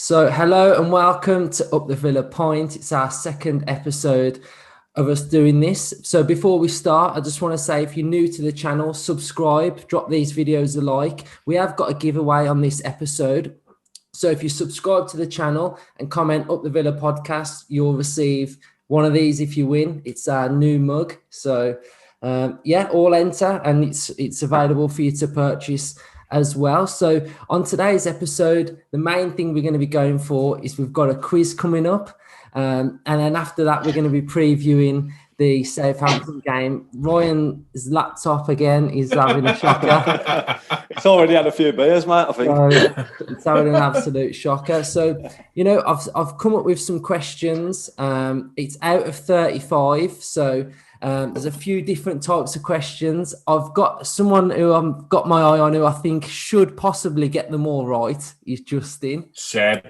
So hello and welcome to Up the Villa Pint. It's our second episode of us doing this. So before we start, I just want to say, if you're new to the channel, subscribe, drop these videos a like. We have got a giveaway on this episode. So if you subscribe to the channel and comment Up the Villa podcast, you'll receive one of these if you win. It's our new mug. So all enter, and it's available for you to purchase as well. So on today's episode, the main thing we're going to be going for is we've got a quiz coming up. And then after that, we're going to be previewing the Southampton game. Ryan's laptop again is having a shocker. It's already had a few beers, mate, I think. So it's having an absolute shocker. So, I've come up with some questions. It's out of 35. So there's a few different types of questions. I've got someone who I've got my eye on who I think should possibly get them all right. Is Justin. Seb.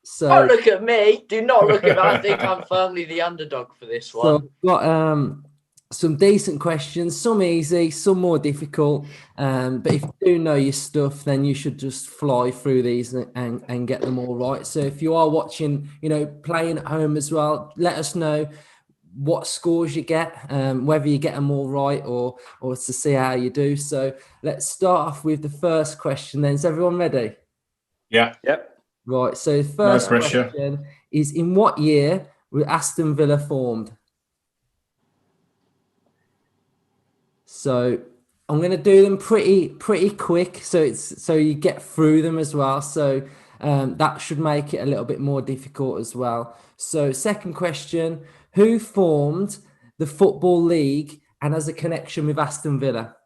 So don't look at me. Do not look at me. I think I'm firmly the underdog for this one. So I've got some decent questions, some easy, some more difficult. But if you do know your stuff, then you should just fly through these and get them all right. So if you are watching, playing at home as well, let us know what scores you get, whether you get them all right or to see how you do. So let's start off with the first question then. Is everyone ready? Yeah. Yep. Right. So the first question is, in what year were Aston Villa formed? So I'm going to do them pretty quick, so you get through them as well. So that should make it a little bit more difficult as well. So second question: who formed the Football League and has a connection with Aston Villa?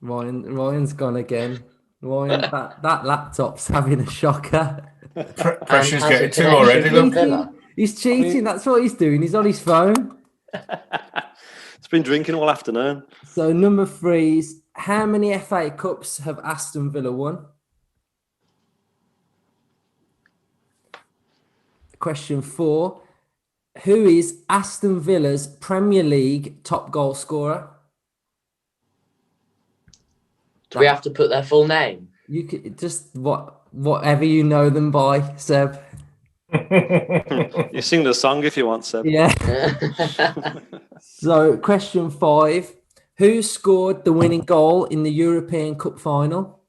Ryan's gone again. Ryan, that laptop's having a shocker. Pressure's getting too already. Look. He's cheating. That's what he's doing. He's on his phone. It's been drinking all afternoon. So number 3 is, how many FA Cups have Aston Villa won? Question 4, who is Aston Villa's Premier League top goal scorer? Do we have to put their full name? You could just whatever you know them by, Seb. You sing the song if you want, Seb. Yeah. So question 5, who scored the winning goal in the European Cup final?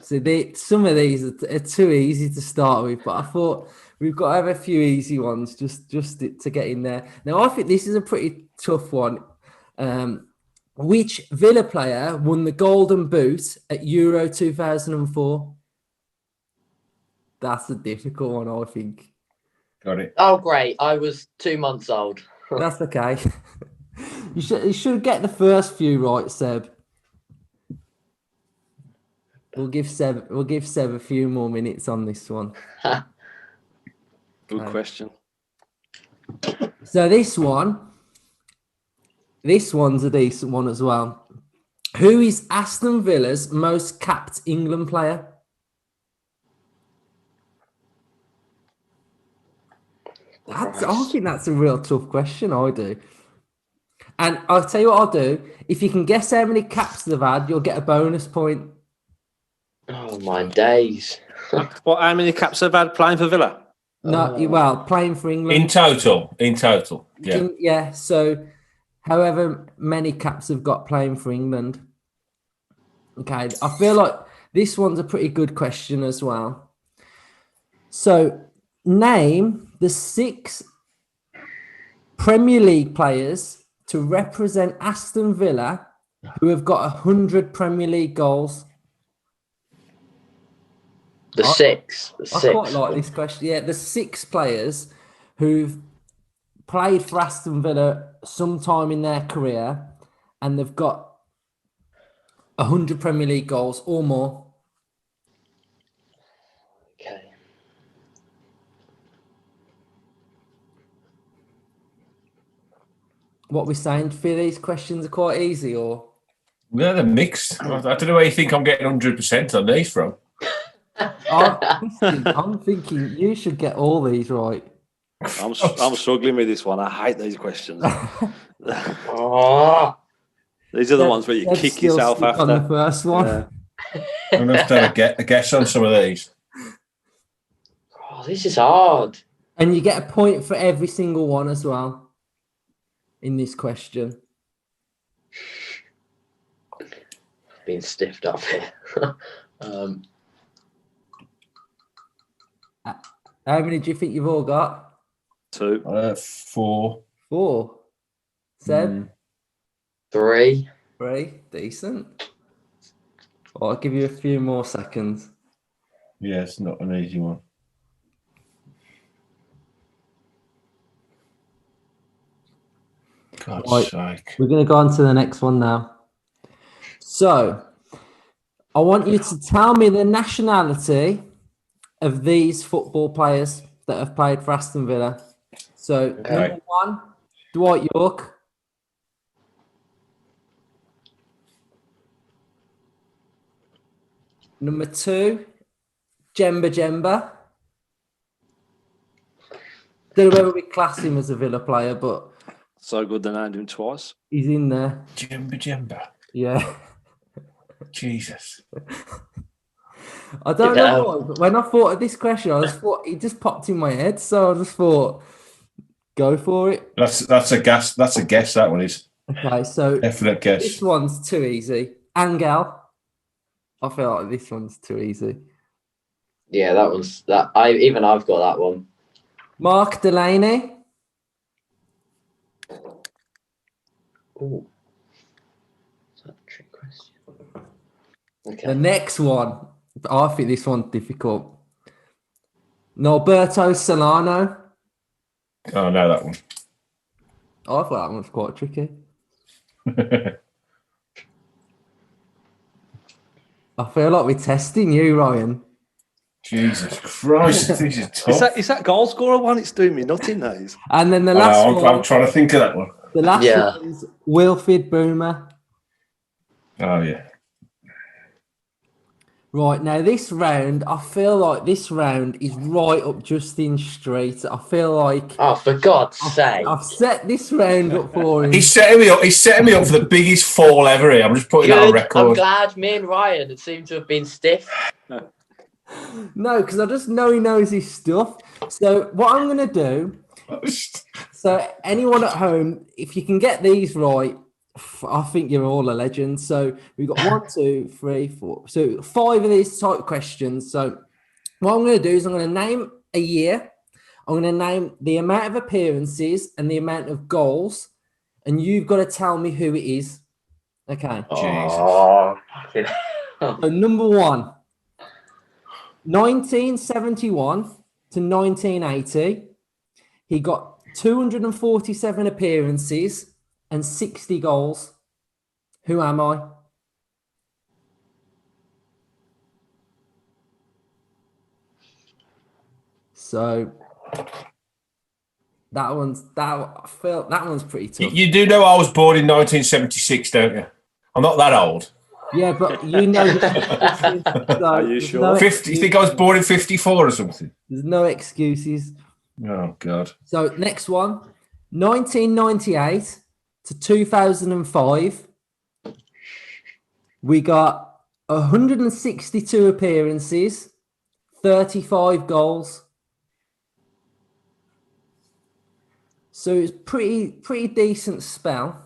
So some of these are too easy to start with, but I thought we've got to have a few easy ones just to get in there. Now, I think this is a pretty tough one. Which Villa player won the Golden Boot at Euro 2004? That's a difficult one, I think. Got it. Oh, great. I was 2 months old. That's okay. You should get the first few right, Seb. We'll give Seb a few more minutes on this one. Good question. So this one's a decent one as well. Who is Aston Villa's most capped England player? I think that's a real tough question. I do. And I'll tell you what I'll do. If you can guess how many caps they've had, you'll get a bonus point. Oh, my days. What? How many caps have had playing for Villa? No, playing for England. In total. Yeah. Yeah, so however many caps have got playing for England. Okay, I feel like this one's a pretty good question as well. So, name the 6 Premier League players to represent Aston Villa who have got 100 Premier League goals. The six. I quite like this question. Yeah, the 6 players who've played for Aston Villa sometime in their career and they've got 100 Premier League goals or more. Okay. What we're saying, feel these questions are quite easy, or? Yeah, they're mixed. I don't know where you think I'm getting 100% on these from. I'm thinking you should get all these right. I'm struggling with this one. I hate these questions. Oh. These are the ones where you kick yourself after. On the first one. Yeah. I'm going to have to have a guess on some of these. Oh, this is hard. And you get a point for every single one as well in this question. Being stiffed up here. How many do you think you've all got? 2. 4. 4. Seb? 3. 3. Decent. Well, I'll give you a few more seconds. Yeah, it's not an easy one. God's Right. sake. We're going to go on to the next one now. So, I want you to tell me the nationality of these football players that have played for Aston Villa. So, number 1, Dwight York. Number 2, Jemba Jemba. Don't know whether we class him as a Villa player, but So good they named him twice. he's in there. Jemba. Yeah. Jesus. I don't know why, but when I thought of this question, I just thought it just popped in my head. So I just thought, go for it. That's a guess. That's a guess. That one is Okay, so definite guess. this one's too easy. Angel. I feel like this one's too easy. Yeah, I've got that one. Mark Delaney. Ooh. Is that a trick question? Okay. The next one, I think this one's difficult. Norberto Solano. Oh no, that one. I thought that one was quite tricky. I feel like we're testing you, Ryan. Jesus Christ, this is tough. Is that goal scorer one? It's doing me nothing, those. And then the last one. I'm trying to think of that one. The last one is Wilfried Boomer. Oh yeah. Right, now this round, I feel like this round is right up Justin's street. I feel like Oh, for God's sake. I've set this round up for him. He's setting me up. He's setting me up for the biggest fall ever here. I'm just putting that on I'm record. glad me and Ryan had seemed to have been stiff. No, because I just know he knows his stuff. So what I'm going to do, so anyone at home, if you can get these right, I think you're all a legend. So we've got 1, 2, 3, 4. So 5 of these type questions. So what I'm going to do is I'm going to name a year. I'm going to name the amount of appearances and the amount of goals. And you've got to tell me who it is. Okay. Oh, fucking So number 1, 1971 to 1980. He got 247 appearances and 60 goals. Who am I? So that one's pretty tough. You do know I was born in 1976, don't you? I'm not that old. Yeah, but you know. Are you sure? 50. You think I was born in 54 or something? There's no excuses. Oh God. So next one, 1998 to 2005. We got 162 appearances, 35 goals. So it's pretty decent spell.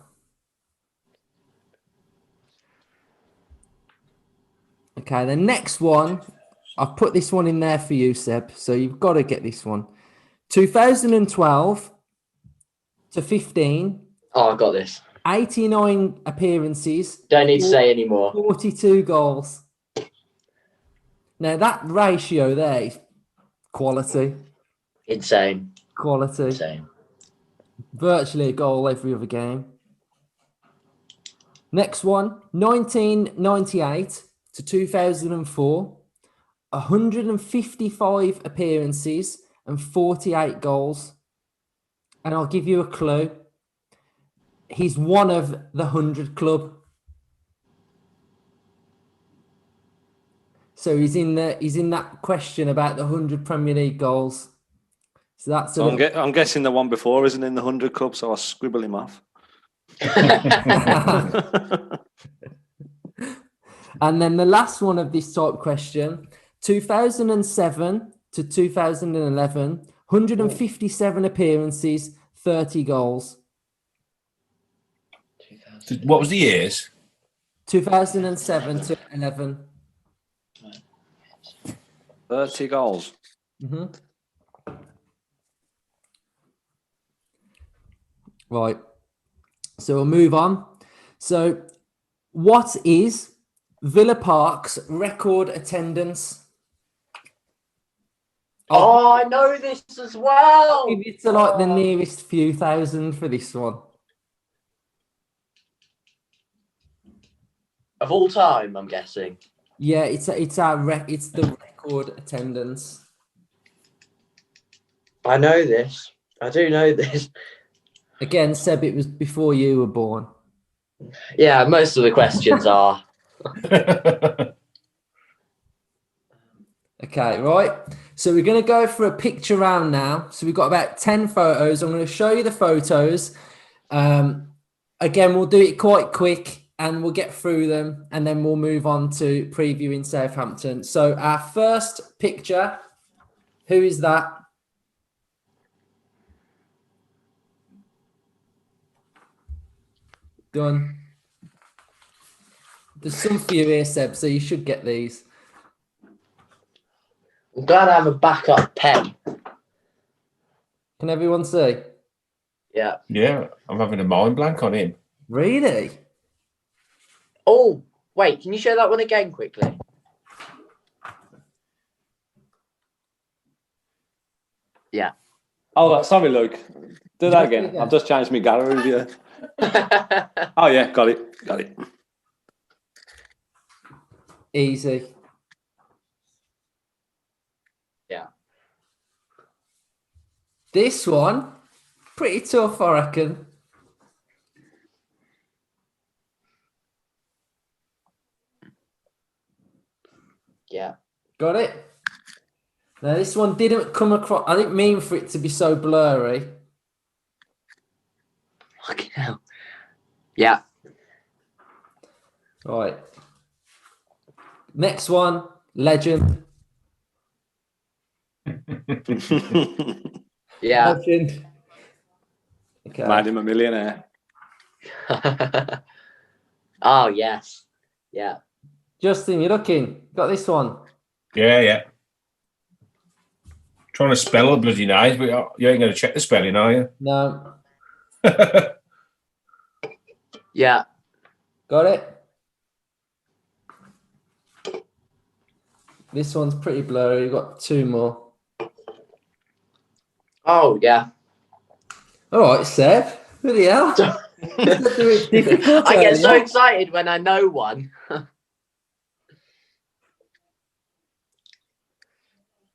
Okay, the next one, I've put this one in there for you, Seb. So you've got to get this one. 2012 to 15. Oh, I got this. 89 appearances. Don't need to say anymore. 42 goals. Now that ratio there is quality. Insane. Quality. Insane. Virtually a goal every other game. Next one, 1998 to 2004. 155 appearances and 48 goals. And I'll give you a clue. He's one of the 100 club. So he's in that question about the 100 Premier League goals. So that's I'm guessing the one before isn't in the 100 club, so I'll scribble him off. And then the last one of this type question, 2007 to 2011, 157 appearances, 30 goals. What was the years? 2007 to 11. 30 goals. Mm-hmm. Right. So we'll move on. So what is Villa Park's record attendance? Oh, I know this as well. Give it to like the nearest few thousand for this one. Of all time, I'm guessing. Yeah, it's the record attendance. I know this. I do know this. Again, Seb, it was before you were born. Yeah, most of the questions are. Okay, right. So we're going to go for a picture round now. So we've got about 10 photos. I'm going to show you the photos. Again, we'll do it quite quick and we'll get through them and then we'll move on to previewing Southampton. So our first picture, who is that? Done. There's some for you here, Seb, so you should get these. I'm glad I have a backup pen. Can everyone see? Yeah. Yeah, I'm having a mind blank on him. Really? Oh, wait, can you show that one again quickly? Yeah. Oh, sorry, Luke. Do that again. I've just changed my gallery view. Oh, yeah, got it. Got it. Easy. Yeah. This one, pretty tough, I reckon. Yeah. Got it? Now, this one didn't come across. I didn't mean for it to be so blurry. Fucking hell. Yeah. Right. Next one, legend. Yeah. Legend. Okay. Made him a millionaire. Oh, yes. Yeah. Justin, you're looking. Got this one. Yeah. Trying to spell the bloody names, but you ain't going to check the spelling, are you? No. Yeah. Got it? This one's pretty blurry. You've got two more. Oh, yeah. All right, Seb. Bloody hell. It's difficult. I get so excited when I know one.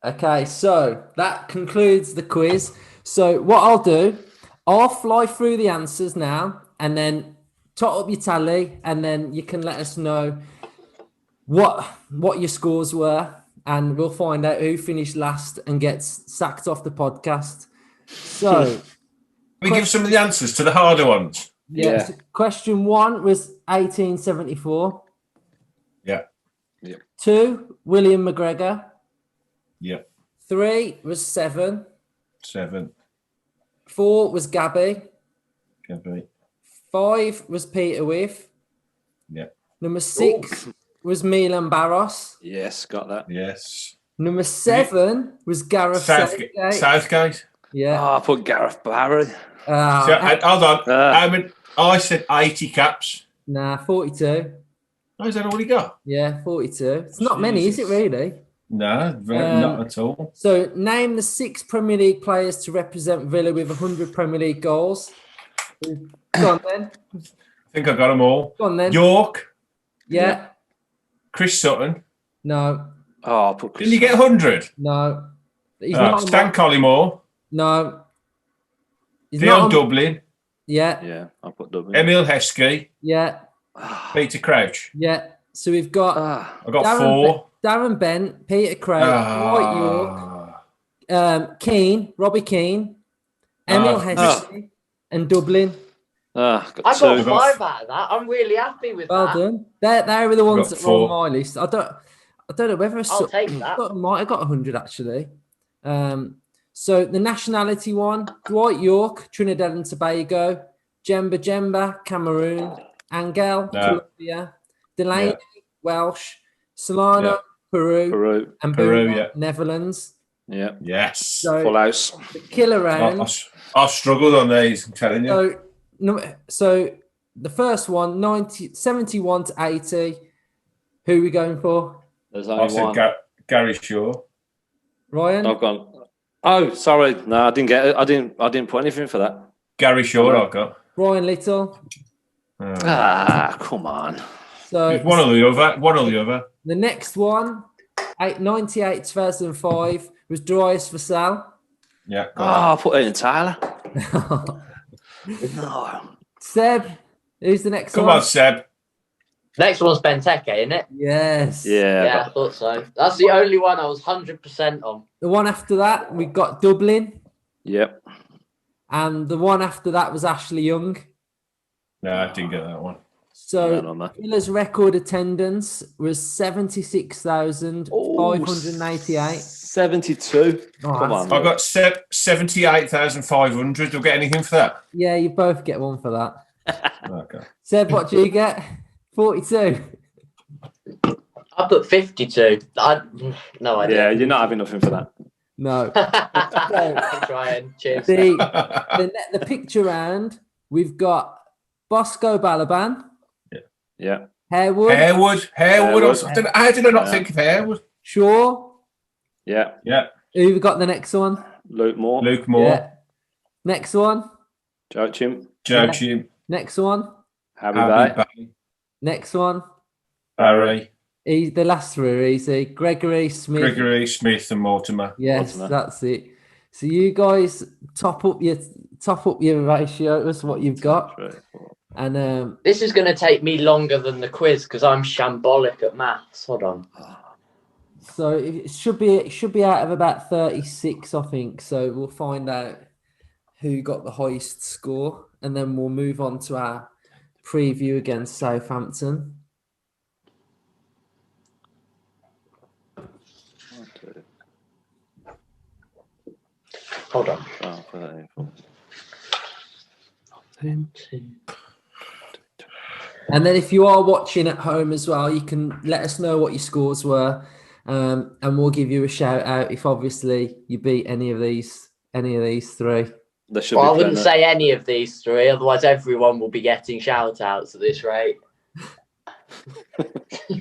Okay, so that concludes the quiz. So what I'll do, I'll fly through the answers now and then tot up your tally and then you can let us know what your scores were and we'll find out who finished last and gets sacked off the podcast. So we give some of the answers to the harder ones. yeah. So question 1 was 1874. Yeah. 2, William McGregor. Yeah. 3 was 7. 7. 4 was Gabby. Gabby. 5 was Peter With. Yeah. Number 6 was Milan Barros. Yes, got that. Yes. Number 7 was Gareth Southgate. Southgate. Yeah. Oh, I put Gareth Barry. Hold on. I said 80 caps. Nah, 42. Oh, is that all he got? Yeah, 42. It's not many, is it really? No, not at all. So name the 6 Premier League players to represent Villa with 100 Premier League goals. Go on then. I think I got them all. Go on then. York. Yeah. Chris Sutton. No. Oh, I put Chris. Didn't you get 100? No. He's not Stan Collymore. No. He's Dion Dublin. Yeah. Yeah, I put Dublin. Emil Heskey. Yeah. Peter Crouch. Yeah. So we've got I got 4. Darren Bent, Peter Crouch, Dwight York, Keane, Robbie Keane, Emil Heskey, and Dublin. Got I two. got 5 out of that. I'm really happy with Well that. done. They were the ones Got that were on 4. my list. I don't know whether I'll take that. I might have got 100 actually. So the nationality one: Dwight York, Trinidad and Tobago; Jemba, Cameroon; Angel, No. Colombia; Delaney, Yeah. Welsh; Solano, Yeah. Peru. and Peru, Buma, yeah. Netherlands. Yeah. Yes. So Full house. the killer round. I've struggled on these, I'm telling you. So the first one, 71 to 80. Who are we going for? There's I only said one. Gary Shaw. Ryan? I've gone. Oh, sorry. No, I didn't get it. I didn't put anything for that. Gary Shaw, I've got. Ryan Little. Come on. So It's one or the other. One or the other. the next one, 98 2005, was Darius Vassell. Yeah. I put it in Tyler. No. Seb, who's the next Come one? on, Seb. Next one's Benteke, isn't it? Yes. Yeah, I thought so. That's the only one I was 100% on. The one after that, we got Dublin. Yep. And the one after that was Ashley Young. No, I didn't get that one. So No. Villa's record attendance was 76,588. 72. Oh, Come that's on. I got 78,500. Do I get anything for that? Yeah, you both get one for that. Okay. Seb, what do you get? 42. I put 52. No idea. Yeah, you're not having nothing for that. No. Thanks, Ryan. Cheers. The picture round, we've got Bosco Balaban. Yeah. Harewood. Harewood. How did I not think of Harewood? Shaw. Yeah. Who we got the next one? Luke Moore. Yeah. Next one. Joe Chim. Next one. Harry Bay. Next one. Barry. The last three are easy. Gregory, Smith and Mortimer. Yes, that's it. So you guys top up your ratio. That's what you've got. And this is going to take me longer than the quiz because I'm shambolic at maths. Hold on. So it should be out of about 36, I think. So we'll find out who got the highest score, and then we'll move on to our preview against Southampton. Hold on. And then if you are watching at home as well, you can let us know what your scores were, and we'll give you a shout out if obviously you beat any of these three. I wouldn't say any of these three, otherwise everyone will be getting shout outs at this rate.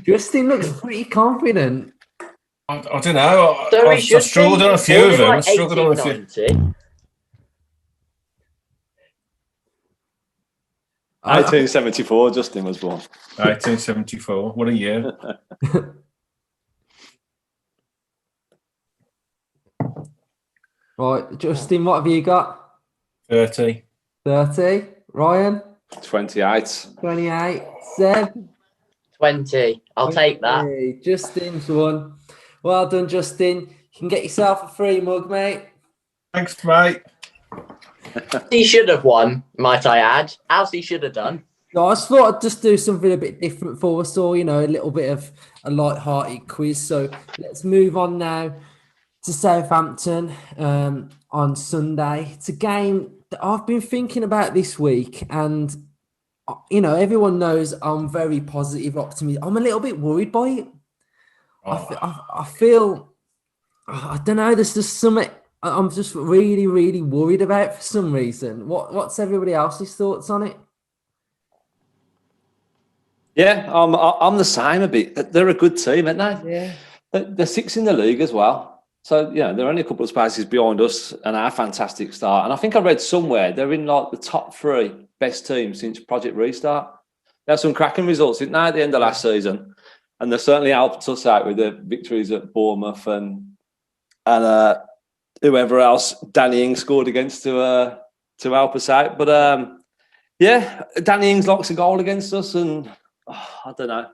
Justin looks pretty confident. I don't know. So I struggled on a few of them. I struggled on a few. 1874, Justin was born. 1874. What a year. Right, Justin, what have you got? 30. 30. Ryan? 28. 28. Seb? 20. I'll take that. Justin's won. Well done, Justin. You can get yourself a free mug, mate. Thanks, mate. He should have won, might I add. As he should have done. No, I just thought I'd just do something a bit different for us all, a little bit of a light-hearted quiz. So let's move on now to Southampton on Sunday. It's a game that I've been thinking about this week, and everyone knows I'm very positive, optimistic. I'm a little bit worried by it. I feel, I don't know, there's just something I'm just really, really worried about for some reason. What's everybody else's thoughts on it? Yeah, I'm the same a bit. They're a good team, aren't they? Yeah. They're 6th in the league as well. So, they're only a couple of spaces behind us and our fantastic start. And I think I read somewhere they're in the top 3 best teams since Project Restart. They had some cracking results, didn't they, at the end of last season? And they certainly helped us out with the victories at Bournemouth and whoever else Danny Ings scored against to help us out. But, Danny Ings locks a goal against us and I don't know.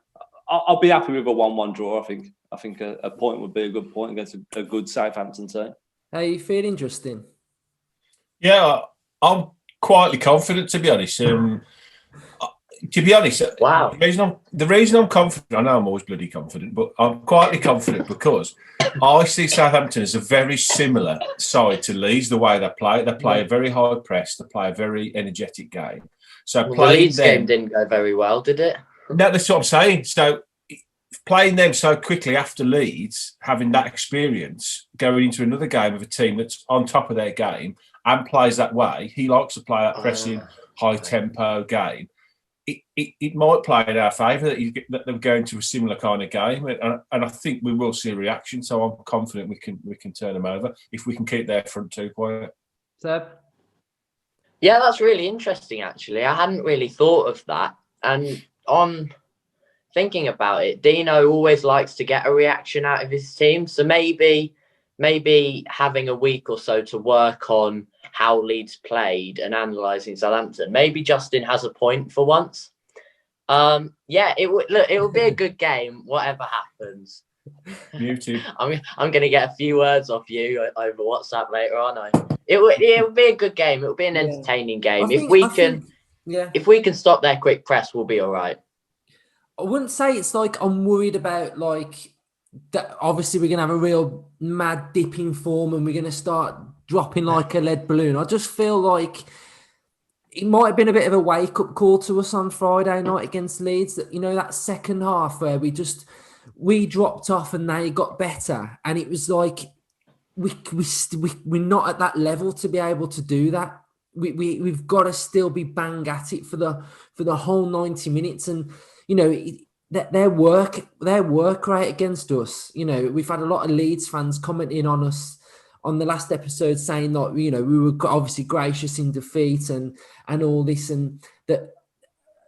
I'll be happy with a 1-1 draw, I think. I think a point would be a good point against a good Southampton team. How are you feeling, Justin? Yeah, I'm quietly confident, to be honest. Wow. The reason I'm confident, I know I'm always bloody confident, but I'm quietly confident because I see Southampton as a very similar side to Leeds, the way they play. They play a very high press, they play a very energetic game. So the Leeds game didn't go very well, did it? No, that's what I'm saying. So playing them so quickly after Leeds, having that experience, going into another game of a team that's on top of their game and plays that way, he likes to play that pressing, high-tempo game. It might play in our favour that they're going to a similar kind of game, and I think we will see a reaction. So I'm confident we can turn them over if we can keep their front two quiet. Seb? Yeah, that's really interesting. Actually, I hadn't really thought of that. And on thinking about it, Dino always likes to get a reaction out of his team. So maybe having a week or so to work on how Leeds played and analysing Southampton. Maybe Justin has a point for once. It will be a good game, whatever happens. Muted. I'm going to get a few words off you over WhatsApp later on. It will be a good game. It will be an entertaining game. If we can stop their quick press, we'll be all right. I wouldn't say it's like I'm worried about like that. Obviously, we're gonna have a real mad dip in form and we're gonna start dropping like a lead balloon. I just feel like it might have been a bit of a wake up call to us on Friday night against Leeds. That that second half where we dropped off and they got better, and it was like we're not at that level to be able to do that. We've got to still be bang at it for the whole 90 minutes, and their work rate against us. We've had a lot of Leeds fans commenting on us on the last episode saying that we were obviously gracious in defeat and all this, and that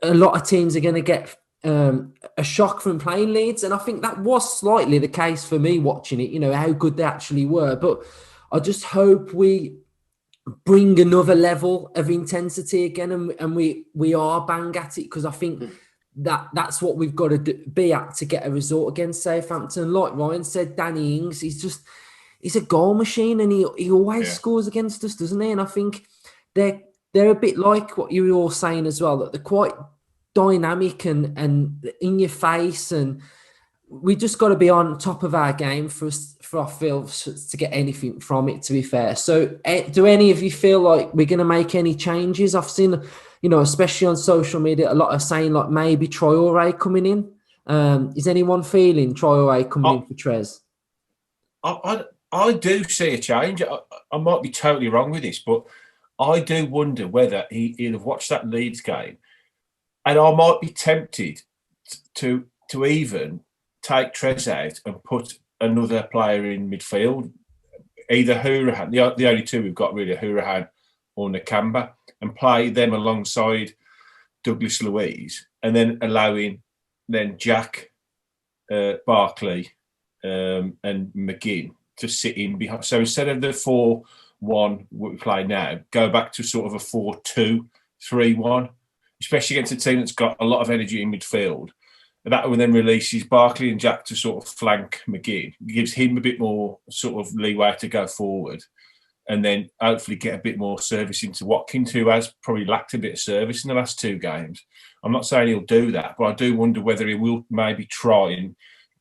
a lot of teams are going to get a shock from playing Leeds, and I think that was slightly the case for me watching it. How good they actually were, but I just hope we bring another level of intensity again, and we are bang at it, because I think that's what we've got to be at to get a result against Southampton. Like Ryan said, Danny Ings, he's a goal machine, and he always scores against us, doesn't he? And I think they're a bit like what you were all saying as well, that they're quite dynamic and in your face, and we just got to be on top of our game for ourselves to get anything from it, to be fair. So do any of you feel like we're going to make any changes? I've seen, especially on social media, a lot of saying like maybe Traoré coming in. Is anyone feeling Traoré coming in for Trez? I do see a change. I might be totally wrong with this, but I do wonder whether he'd have watched that Leeds game, and I might be tempted to even take Trez out and put another player in midfield, either Hourihane, the only two we've got really, Hourihane or Nakamba, and play them alongside Douglas Luiz, and then allowing Jack, Barkley, and McGinn to sit in behind. So instead of the 4-1 we play now, go back to sort of a 4-2-3-1, especially against a team that's got a lot of energy in midfield. That will then releases Barkley and Jack to sort of flank McGinn, gives him a bit more sort of leeway to go forward, and then hopefully get a bit more service into Watkins, who has probably lacked a bit of service in the last two games. I'm not saying he'll do that, but I do wonder whether he will maybe try and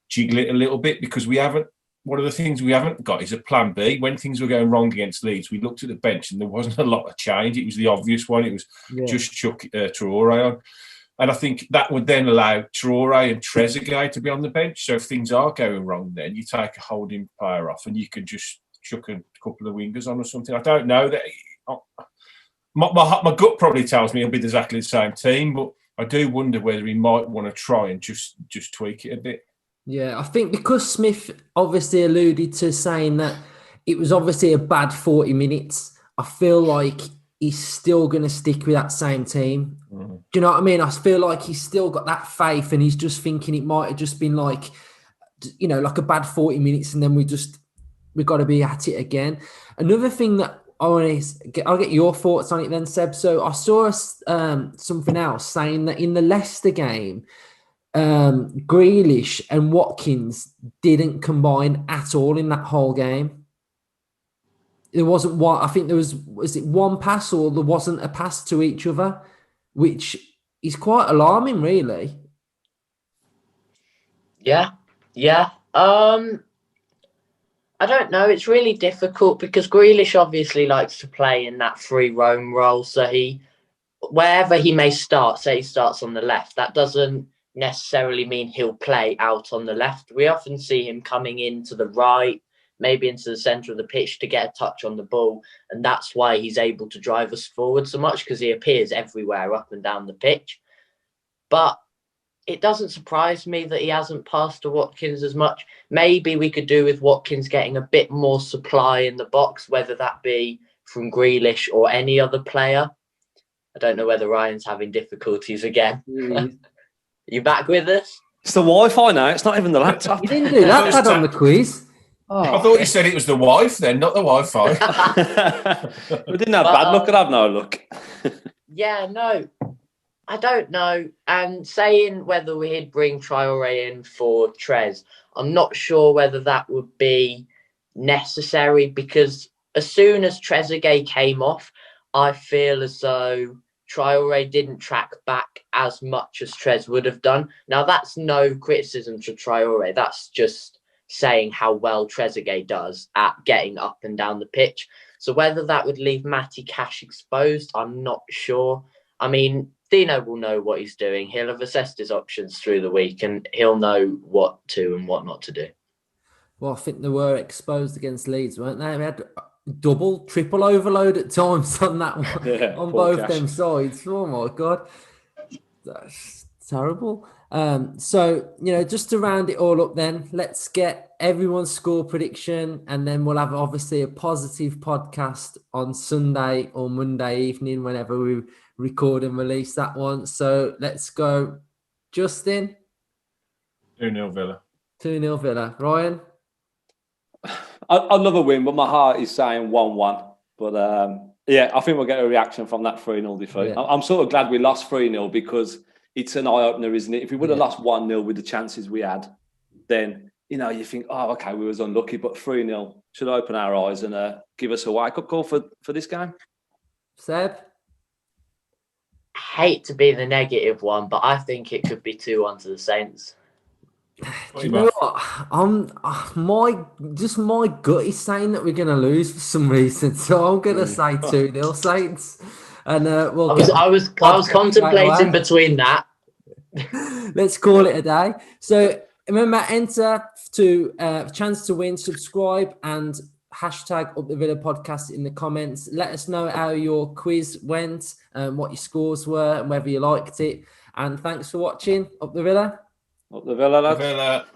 jiggle it a little bit, because one of the things we haven't got is a plan B. When things were going wrong against Leeds, we looked at the bench and there wasn't a lot of change. It was the obvious one. It was just chuck Traoré on. And I think that would then allow Traoré and Trezeguet to be on the bench. So if things are going wrong, then you take a holding player off and you can just chuck a couple of wingers on or something. I don't know. My gut probably tells me it'll be exactly the same team, but I do wonder whether he might want to try and just tweak it a bit. Yeah, I think because Smith obviously alluded to saying that it was obviously a bad 40 minutes, I feel like he's still going to stick with that same team. Mm-hmm. Do you know what I mean? I feel like he's still got that faith, and he's just thinking it might have just been like, like a bad 40 minutes, and then we've got to be at it again. Another thing that I'll get your thoughts on it then, Seb. So I saw something else saying that in the Leicester game, Grealish and Watkins didn't combine at all in that whole game. there wasn't one. I think there was it one pass or there wasn't a pass to each other, which is quite alarming, really. Yeah. I don't know. It's really difficult because Grealish obviously likes to play in that free roam role. So wherever he may start, say he starts on the left, that doesn't necessarily mean he'll play out on the left. We often see him coming into the right, maybe into the centre of the pitch to get a touch on the ball. And that's why he's able to drive us forward so much, because he appears everywhere up and down the pitch. But it doesn't surprise me that he hasn't passed to Watkins as much. Maybe we could do with Watkins getting a bit more supply in the box, whether that be from Grealish or any other player. I don't know whether Ryan's having difficulties again. You back with us? It's the Wi-Fi now. It's not even the laptop. You didn't do that bad on the quiz. I thought you said it was the wife then, not the Wi-Fi. We didn't have bad luck, I'd have no luck. Yeah, no. I don't know. And saying whether we'd bring Traore in for Trez, I'm not sure whether that would be necessary, because as soon as Trezeguet came off, I feel as though Traore didn't track back as much as Trez would have done. Now, that's no criticism to Traore. That's just saying how well Trezeguet does at getting up and down the pitch. So whether that would leave Matty Cash exposed, I'm not sure. I mean, Dino will know what he's doing. He'll have assessed his options through the week and he'll know what to and what not to do. Well, I think they were exposed against Leeds, weren't they? We had double, triple overload at times on that one, on both them sides. Oh my God. That's terrible. So, just to round it all up then, let's get everyone's score prediction and then we'll have obviously a positive podcast on Sunday or Monday evening whenever we record and release that one. So let's go. Justin? 2-0 Villa. 2-0 Villa. Ryan? I'd love a win, but my heart is saying 1-1. But I think we'll get a reaction from that 3-0 defeat. Yeah. I'm sort of glad we lost 3-0 because it's an eye-opener, isn't it? If we would have lost 1-0 with the chances we had, then, you think, oh, okay, we was unlucky, but 3-0 should open our eyes and give us a wake-up call for this game. Seb? Hate to be the negative one, but I think it could be 2-1 to the Saints. Do you know what? My gut is saying that we're going to lose for some reason, so I'm going to say 2-0 Saints. And I was contemplating between that. Let's call it a day. So remember, enter to chance to win, subscribe, and hashtag Up the Villa podcast in the comments. Let us know how your quiz went, what your scores were, and whether you liked it. And thanks for watching. Up the Villa. Up the Villa, lads. Villa.